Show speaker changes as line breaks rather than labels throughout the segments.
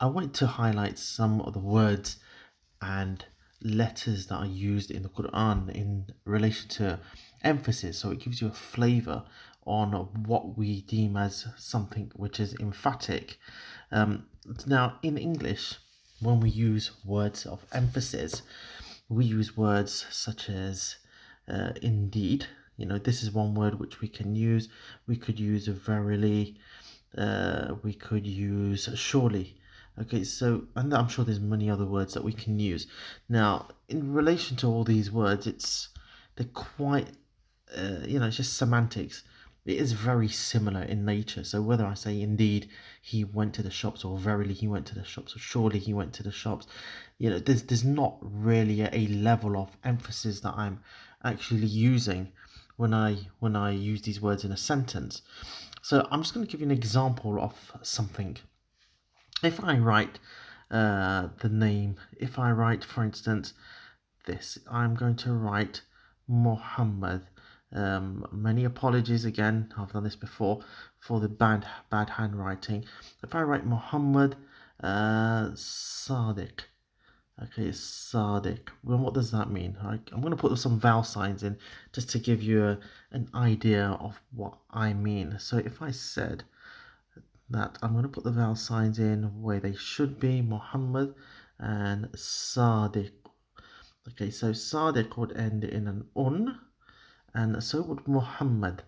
I wanted to highlight some of the words and letters that are used in the Quran in relation to emphasis. So it gives you a flavor on what we deem as something which is emphatic. Um, Now, in English, when we use words of emphasis, we use words such as indeed. This is one word which we can use. We could use verily. We could use surely. Okay, so, and I'm sure there's many other words that we can use. Now, in relation to all these words, they're quite, it's just semantics. It is very similar in nature. So whether I say indeed he went to the shops, or verily he went to the shops, or surely he went to the shops, there's not really a level of emphasis that I'm actually using when I use these words in a sentence. So I'm just going to give you an example of something. If I write the name, if I write, for instance, this, I'm going to write Muhammad. Many apologies again, I've done this before for the bad handwriting. If I write Muhammad Sadiq, okay, Sadiq. Well, what does that mean? I'm going to put some vowel signs in just to give you an idea of what I mean. So if I said that, I'm going to put the vowel signs in where they should be, Muhammad and Sadiq. Okay, so Sadiq would end in an un, and so would Muhammad.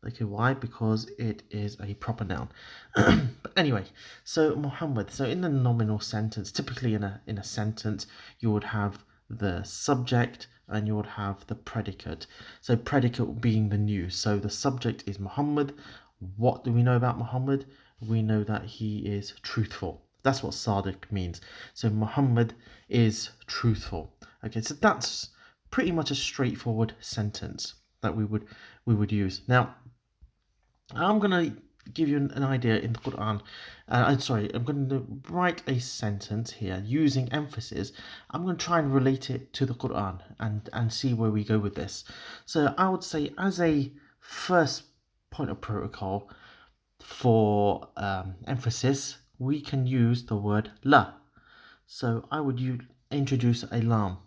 Okay, why? Because it is a proper noun. But anyway, so Muhammad. So in a nominal sentence, typically in a sentence, you would have the subject and you would have the predicate. So predicate being the news. So the subject is Muhammad. What do we know about Muhammad? We know that he is truthful. That's what Sadiq means. So Muhammad is truthful. Okay, so that's pretty much a straightforward sentence that we would use. Now, I'm gonna give you an idea in the Quran. I'm going to write a sentence here using emphasis. I'm going to try and relate it to the Quran and see where we go with this. So I would say, as a first point of protocol for emphasis, we can use the word la. So I would introduce a lam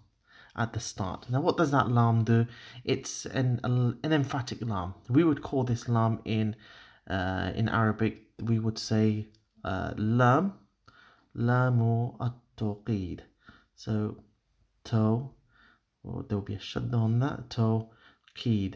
at the start. Now, what does that lam do? It's an emphatic lam. We would call this lam in Arabic. We would say lam lamu at-tawqid. So to, or there will be a shadda on that. Tawqid.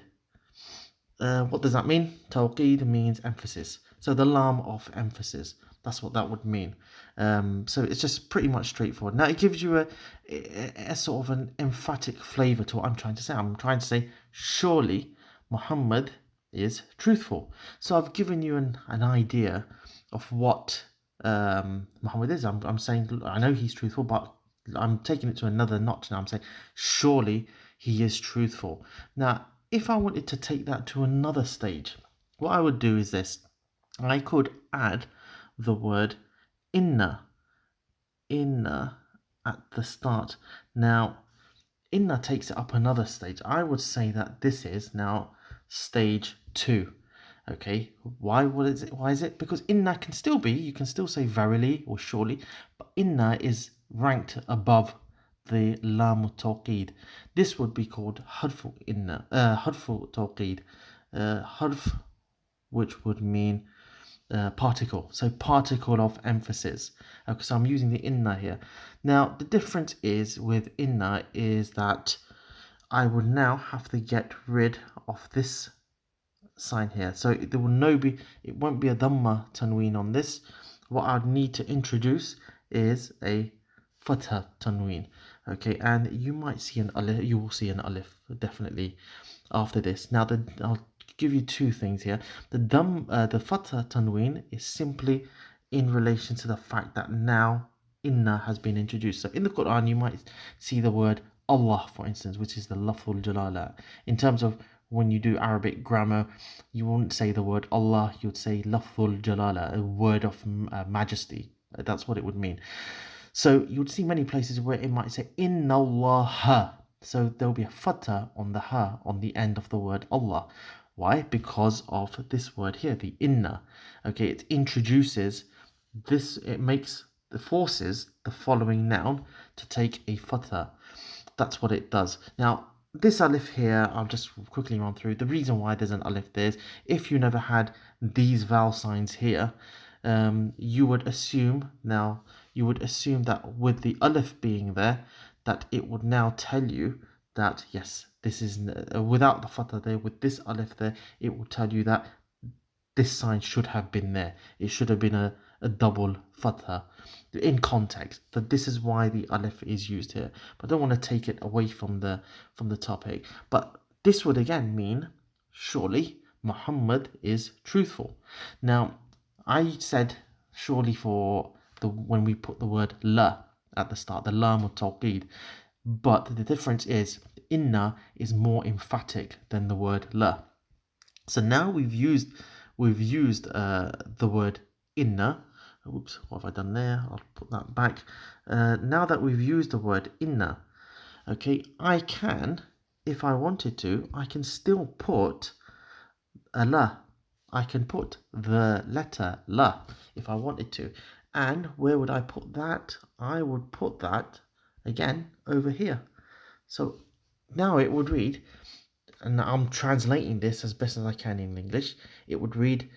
What does that mean? Tawqid means emphasis. So the lam of emphasis. That's what that would mean. So it's just pretty much straightforward. Now it gives you a sort of an emphatic flavor to what I'm trying to say. I'm trying to say, surely Muhammad is truthful. So I've given you an idea of what Muhammad is. I'm saying, I know he's truthful, but I'm taking it to another notch now. I'm saying, surely he is truthful. Now, if I wanted to take that to another stage, what I would do is this. I could add the word inna at the start. Now, inna takes it up another stage. I would say that this is now stage 2. Okay, why is it? Why is it? Because inna can still be, you can still say verily or surely, but inna is ranked above the lam tawqid. This would be called harfu inna, harfu tawqid, harf, which would mean particle. So particle of emphasis. Okay, so I'm using the inna here. Now the difference is with inna is that I would now have to get rid of this sign here. So there will it won't be a dhamma tanween on this. What I'd need to introduce is a fatha tanween. Okay, and you might see an alif. You will see an alif definitely after this. Now I'll give you two things here. The fatha tanween is simply in relation to the fact that now inna has been introduced. So in the Quran you might see the word Allah, for instance, which is the lafzul jalala. In terms of when you do Arabic grammar, you wouldn't say the word Allah, you would say lafzul jalala, a word of majesty. That's what it would mean. So you would see many places where it might say inna Allah. So there will be a fatha on the ha on the end of the word Allah. Why? Because of this word here, the inna. Okay, it introduces this, it makes forces the following noun to take a fatha. That's what it does. Now, this alif here, I'll just quickly run through. The reason why there's an alif there is if you never had these vowel signs here, you would assume that with the alif being there, that it would now tell you that yes, this is without the fatha there, with this alif there, it will tell you that this sign should have been there. It should have been a double fatha in context. That this is why the alif is used here. But I don't want to take it away from the topic. But this would again mean surely Muhammad is truthful. Now, I said surely for the when we put the word la at the start, the lam tawqid. But the difference is inna is more emphatic than the word la. So now we've used the word inna. Oops, what have I done there? I'll put that back. Now that we've used the word inna, okay, I can, if I wanted to, I can still put a la. I can put the letter la if I wanted to. And where would I put that? I would put that again over here. So now it would read, and I'm translating this as best as I can in English, it would read,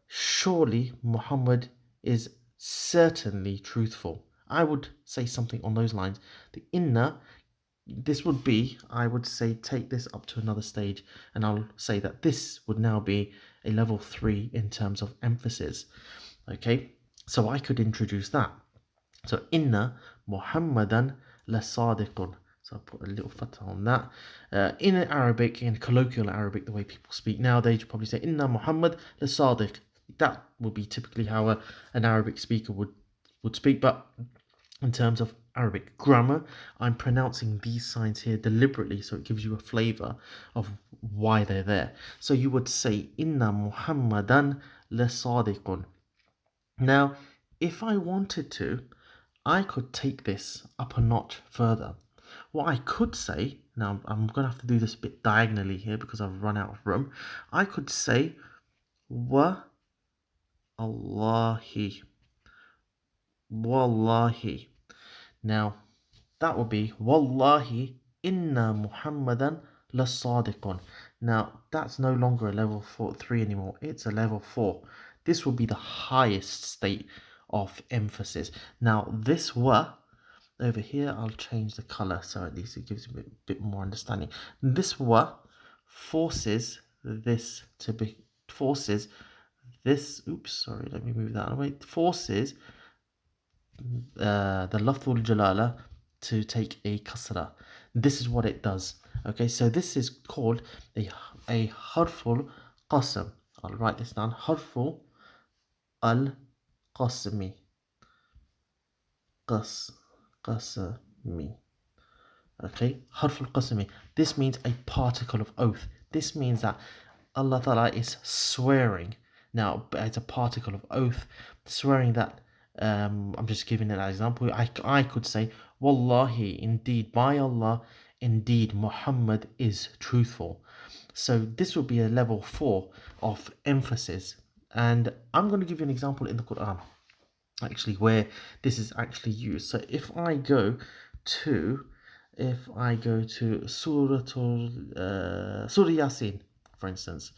surely Muhammad is certainly truthful. I would say something on those lines. The inna, this would be, I would say, take this up to another stage, and I'll say that this would now be a level 3 in terms of emphasis. Okay, so I could introduce that. So inna Muhammadan la sadiqun. So I'll put a little fatha on that. In Arabic, in colloquial Arabic, the way people speak nowadays, you probably say inna Muhammad la sadiq. That would be typically how an Arabic speaker would speak. But in terms of Arabic grammar, I'm pronouncing these signs here deliberately so it gives you a flavor of why they're there. So you would say inna Muhammadan la sadiqun. Now, if I wanted to, I could take this up a notch further. What I could say, now I'm going to have to do this a bit diagonally here because I've run out of room. I could say, wa Allahi, wallahi. Now, that would be, wallahi inna Muhammadan la sadiqun. Now, that's no longer a level 3 anymore. It's a level 4. This will be the highest state of emphasis. Now, this wa over here, I'll change the color so at least it gives a bit more understanding. This wa forces this to be, oops, sorry, let me move that away. Forces the lafzul jalala to take a kasra. This is what it does. Okay, so this is called a harful qasam. I'll write this down. Harful al qasmi. Qasmi. Okay, harful qasmi. This means a particle of oath. This means that Allah Ta'ala is swearing. Now, it's a particle of oath, swearing that, I'm just giving an example. I could say, Wallahi, indeed, by Allah, indeed, Muhammad is truthful. So this would be a level 4 of emphasis. And I'm going to give you an example in the Quran, actually, where this is actually used. So if I go to Surah Yasin, for instance,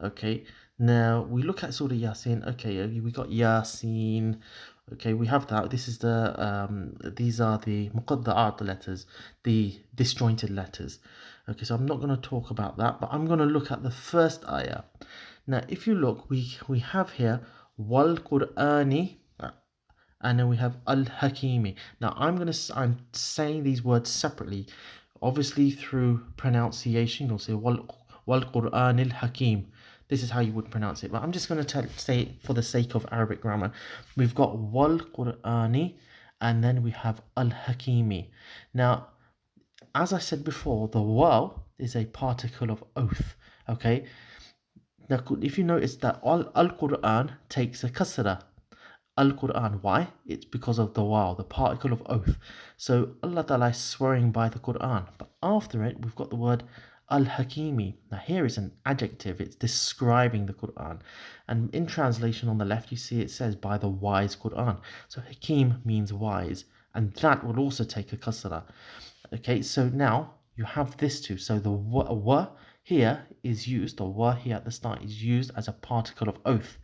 okay, now we look at Surah Yasin. Okay, we got Yasin. Okay, we have that. This is these are the muqadda'at letters, the disjointed letters. Okay, so I'm not going to talk about that, but I'm going to look at the first ayah. Now, if you look, we have here wal Qur'ani, and then we have al-Hakimi. Now I'm saying these words separately, obviously through pronunciation. You'll say wal Qur'an al-Hakim. This is how you would pronounce it, but I'm just going to say it for the sake of Arabic grammar. We've got wal Qur'ani, and then we have al-Hakimi. Now, as I said before, the waw is a particle of oath. Okay. Now, if you notice that al-Qur'an takes a kasra. Al-Quran. Why? It's because of the waw, the particle of oath. So Allah Ta'ala is swearing by the Quran. But after it, we've got the word Al-Hakimi. Now here is an adjective. It's describing the Quran. And in translation on the left, you see it says by the wise Quran. So Hakim means wise. And that will also take a kasra. Okay, so now you have this too. So the wa here is used, or wa here at the start is used as a particle of oath.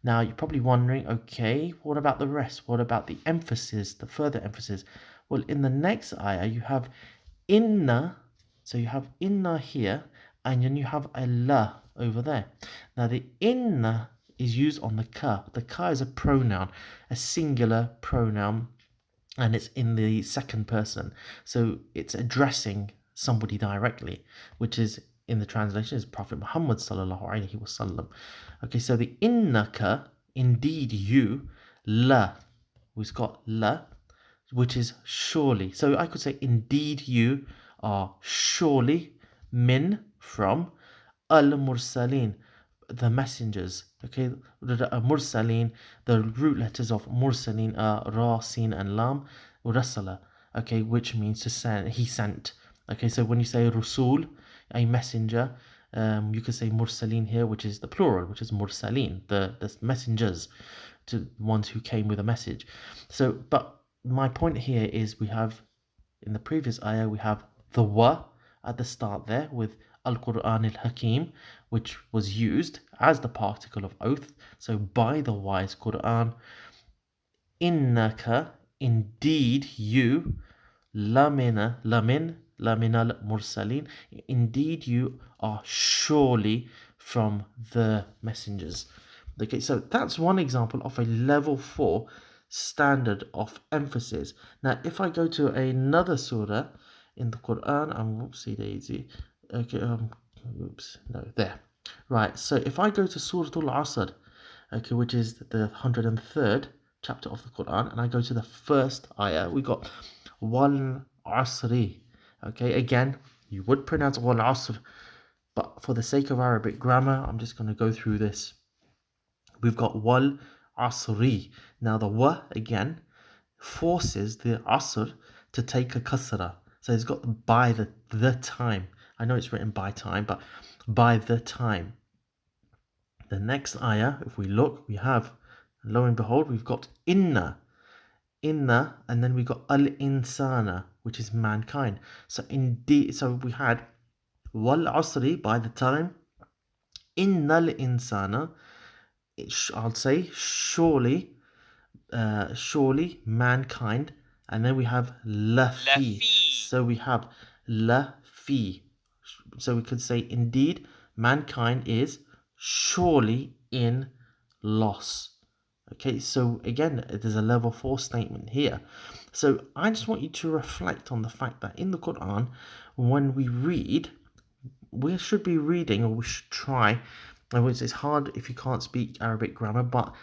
Now you're probably wondering, okay, what about the rest? What about the emphasis, the further emphasis? Well, in the next ayah, you have inna. So you have inna here, and then you have Allah over there. Now the inna is used on the ka. The ka is a pronoun, a singular pronoun, and it's in the second person. So it's addressing somebody directly, which is in the translation is Prophet Muhammad sallallahu alaihi wasallam. Okay, so the innaka, indeed you, la, we've got la, which is surely. So I could say, indeed you are surely min from al-mursalin, the messengers. Okay, mursalin, the root letters of mursalin are ra, sin, and lam, rasala. Okay, which means to send. He sent. Okay, so when you say rusul, a messenger, you could say mursalin here, which is the plural, which is mursalin, the messengers, to ones who came with a message. So, but my point here is we have, in the previous ayah, we have the wa at the start there with Al-Quran al-Hakim, which was used as the particle of oath. So by the wise Quran, innaka, indeed you, lamina, laminal mursalin, indeed you are surely from the messengers. Okay, so that's one example of a level 4 standard of emphasis. Now, if I go to another surah in the Quran, whoopsie daisy. Okay, oops, no, there. Right, so if I go to Surah Al-Asr, okay, which is the 103rd chapter of the Quran, and I go to the first ayah, we got Wal Asri. Okay, again, you would pronounce Wal Asr, but for the sake of Arabic grammar, I'm just going to go through this. We've got Wal Asri. Now the wa again forces the Asr to take a kasra. So it's got by the time. I know it's written by time, but by the time. The next ayah, if we look, we have, lo and behold, we've got inna, and then we got al-insana, which is mankind. So indeed, so we had wal asri, by the time, innal insana, I'll say surely, surely mankind, and then we have lafi. So we have lafi. So we could say indeed mankind is surely in loss. Okay, so again, there's a level 4 statement here. So I just want you to reflect on the fact that in the Quran, when we read, we should be reading, or we should try. It's hard if you can't speak Arabic grammar, but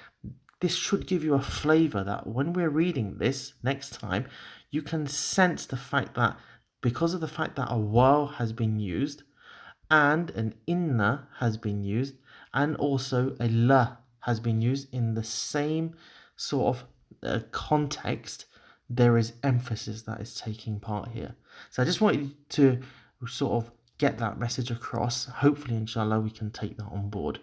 this should give you a flavor that when we're reading this next time, you can sense the fact that because of the fact that a waw has been used, and an inna has been used, and also a la has been used in the same sort of context, there is emphasis that is taking part here. So I just want you to sort of get that message across. Hopefully, inshallah, we can take that on board.